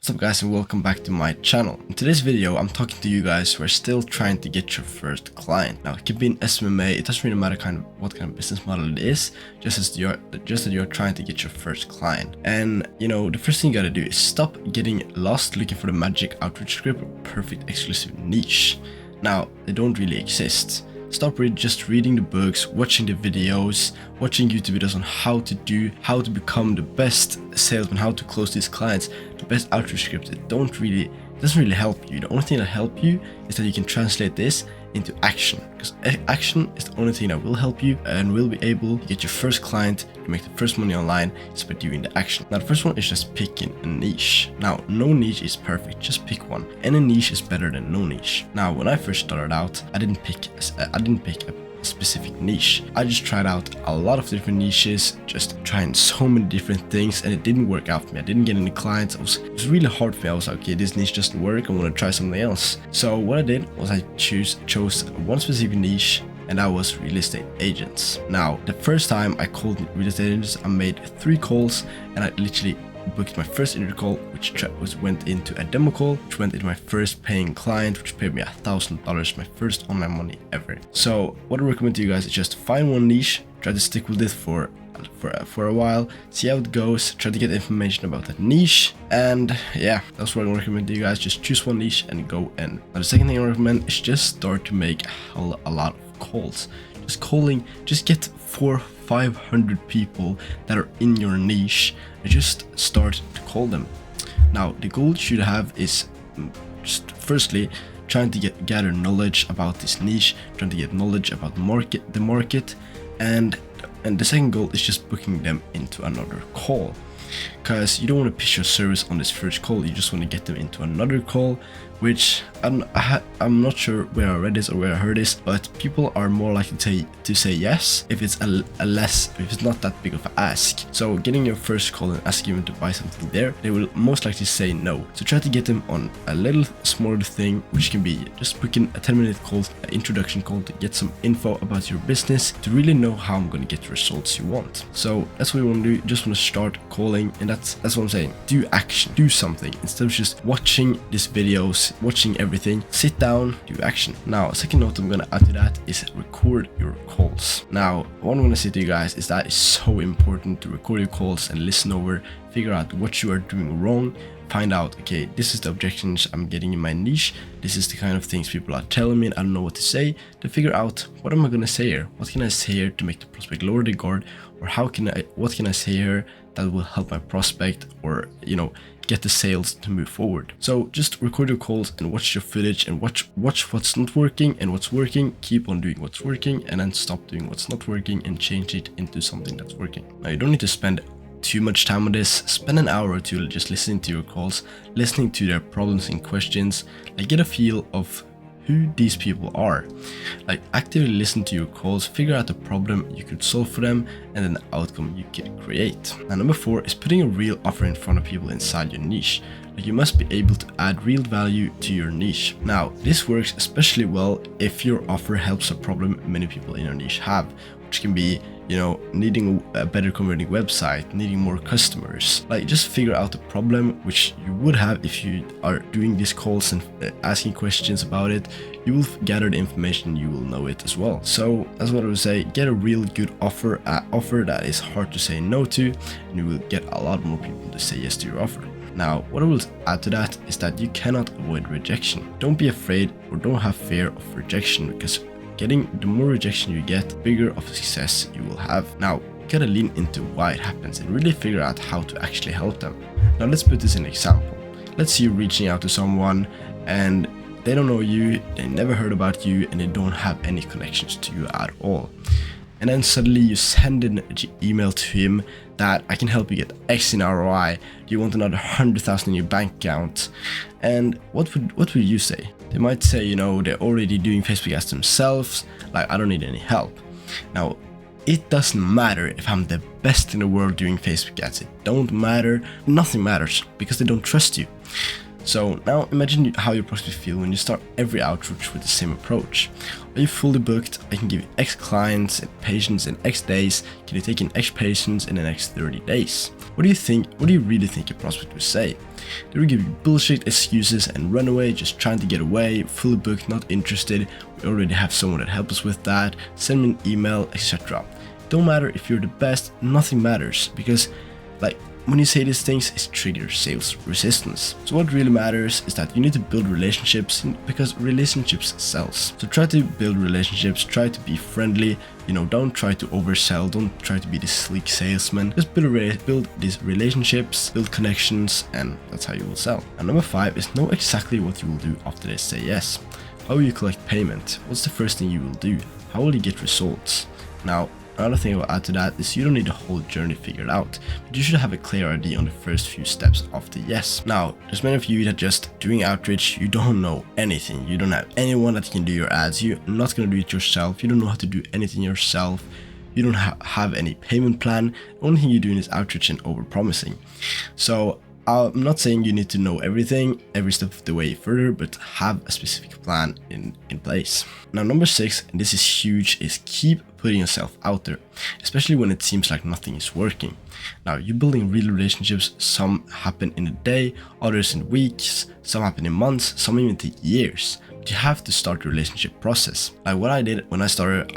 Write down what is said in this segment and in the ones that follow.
What's up guys, and welcome back to my channel. In today's video I'm talking to you guys who are still trying to get your first client. Now it could be an Smma, it doesn't really matter what kind of business model it is, just that you're trying to get your first client. And you know, the first thing you gotta do is stop getting lost looking for the magic outreach script or perfect exclusive niche. Now they don't really exist. Stop just reading the books, watching the videos, watching YouTube videos on how to become the best salesman, how to close these clients, the best outreach script. It doesn't really help you. The only thing that helps you is that you can translate this into action, because action is the only thing that will help you and will be able to get your first client, to make the first money online, is by doing the action. Now the first one is just picking a niche. Now no niche is perfect, just pick one. Any niche is better than no niche. Now when I first started out, I didn't pick a specific niche. I just tried out a lot of different niches, just trying so many different things, and it didn't work out for me. I didn't get any clients. It was really hard for me. I was like, okay, this niche doesn't work, I want to try something else. So what I did was I chose one specific niche, and that was real estate agents. Now the first time I called real estate agents, I made 3 calls, and I literally booked my first interview call, which went into a demo call, which went into my first paying client, which paid me $1,000, my first online money ever. So what I recommend to you guys is just find one niche, try to stick with it for a while, see how it goes, try to get information about that niche, and yeah, that's what I recommend to you guys. Just choose one niche and go in. Now the second thing I recommend is just start to make a lot of calls. Just get 400-500 people that are in your niche and just start to call them. Now the goal you should have is just firstly trying to gather knowledge about this niche, trying to get knowledge about the market, and the second goal is just booking them into another call, because you don't want to pitch your service on this first call. You just want to get them into another call, which I'm not sure where I read this or where I heard this, but people are more likely to say yes if it's if it's not that big of an ask. So getting your first call and asking them to buy something there, they will most likely say no. So try to get them on a little smaller thing, which can be just booking a 10-minute call, an introduction call, to get some info about your business, to really know how I'm going to get the results you want. So that's what you want to do. You just want to start calling, and that's what I'm saying. Do action, do something instead of just watching these videos, watching everything. Sit down, do action. Now a second note I'm gonna add to that is record your calls. Now what I'm gonna say to you guys is that it's so important to record your calls and listen over, figure out what you are doing wrong, find out, okay, this is the objections I'm getting in my niche, this is the kind of things people are telling me and I don't know what to say, to figure out what am I gonna say here, what can I say here to make the prospect lower the guard, or what can I say here that will help my prospect, or you know, get the sales to move forward. So just record your calls and watch your footage and watch what's not working and what's working. Keep on doing what's working and then stop doing what's not working and change it into something that's working. Now you don't need to spend too much time on this. Spend an hour or two just listening to your calls, listening to their problems and questions, like get a feel of who these people are. Like actively listen to your calls, figure out the problem you could solve for them, and then the outcome you can create. Now number 4 is putting a real offer in front of people inside your niche. Like you must be able to add real value to your niche. Now this works especially well if your offer helps a problem many people in your niche have, which can be, you know, needing a better converting website, needing more customers. Like just figure out the problem which you would have if you are doing these calls and asking questions about it. You will gather the information, you will know it as well. So that's what I would say. Get a real good offer that is hard to say no to, and you will get a lot more people to say yes to your offer. Now what I will add to that is that you cannot avoid rejection. Don't be afraid or don't have fear of rejection, because the more rejection you get, the bigger of a success you will have. Now you gotta lean into why it happens and really figure out how to actually help them. Now let's put this in an example. Let's say you're reaching out to someone and they don't know you, they never heard about you, and they don't have any connections to you at all. And then suddenly you send an email to him that I can help you get X in ROI. Do you want another 100,000 in your bank account? And what would you say? They might say, you know, they're already doing Facebook ads themselves, like I don't need any help. Now it doesn't matter if I'm the best in the world doing Facebook ads. It don't matter, nothing matters, because they don't trust you. So now imagine how your prospects feel when you start every outreach with the same approach. Are you fully booked? I can give you X clients and patients in X days. Can you take in X patients in the next 30 days? What do you think? What do you really think your prospect would say? They will give you bullshit excuses and run away, just trying to get away, fully booked, not interested, we already have someone that helps us with that, send me an email, etc. Don't matter if you're the best, nothing matters, because like when you say these things, it triggers sales resistance. So what really matters is that you need to build relationships, because relationships sells. So try to build relationships, try to be friendly, don't try to oversell, don't try to be this sleek salesman. Just build these relationships, build connections, and that's how you will sell. And number 5 is know exactly what you will do after they say yes. How will you collect payment? What's the first thing you will do? How will you get results? Now, another thing I'll add to that is you don't need the whole journey figured out, but you should have a clear idea on the first few steps of the yes. Now, there's many of you that just doing outreach, you don't know anything. You don't have anyone that can do your ads. You're not going to do it yourself. You don't know how to do anything yourself. You don't have any payment plan. The only thing you're doing is outreach and overpromising. So I'm not saying you need to know everything, every step of the way further, but have a specific plan in place. Now, number 6, and this is huge, is keep putting yourself out there, especially when it seems like nothing is working. Now, you're building real relationships. Some happen in a day, others in weeks, some happen in months, some even take years. But you have to start the relationship process. Like what I did when I started,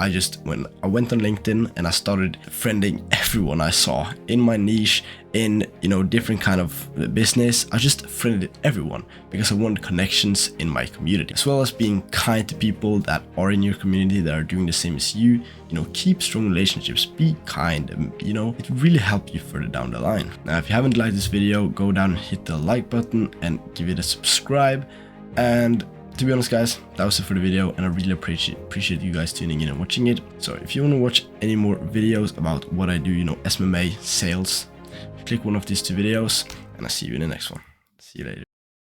when I went on LinkedIn and I started friending everyone I saw in my niche, in different kind of business. I just friended everyone because I wanted connections in my community, as well as being kind to people that are in your community that are doing the same as you. Keep strong relationships, be kind, it really helps you further down the line. Now, if you haven't liked this video, go down and hit the like button and give it a subscribe. And to be honest, guys, that was it for the video, and I really appreciate you guys tuning in and watching it. So if you want to watch any more videos about what I do, Smma, sales, click one of these 2 videos, and I'll see you in the next one. See you later.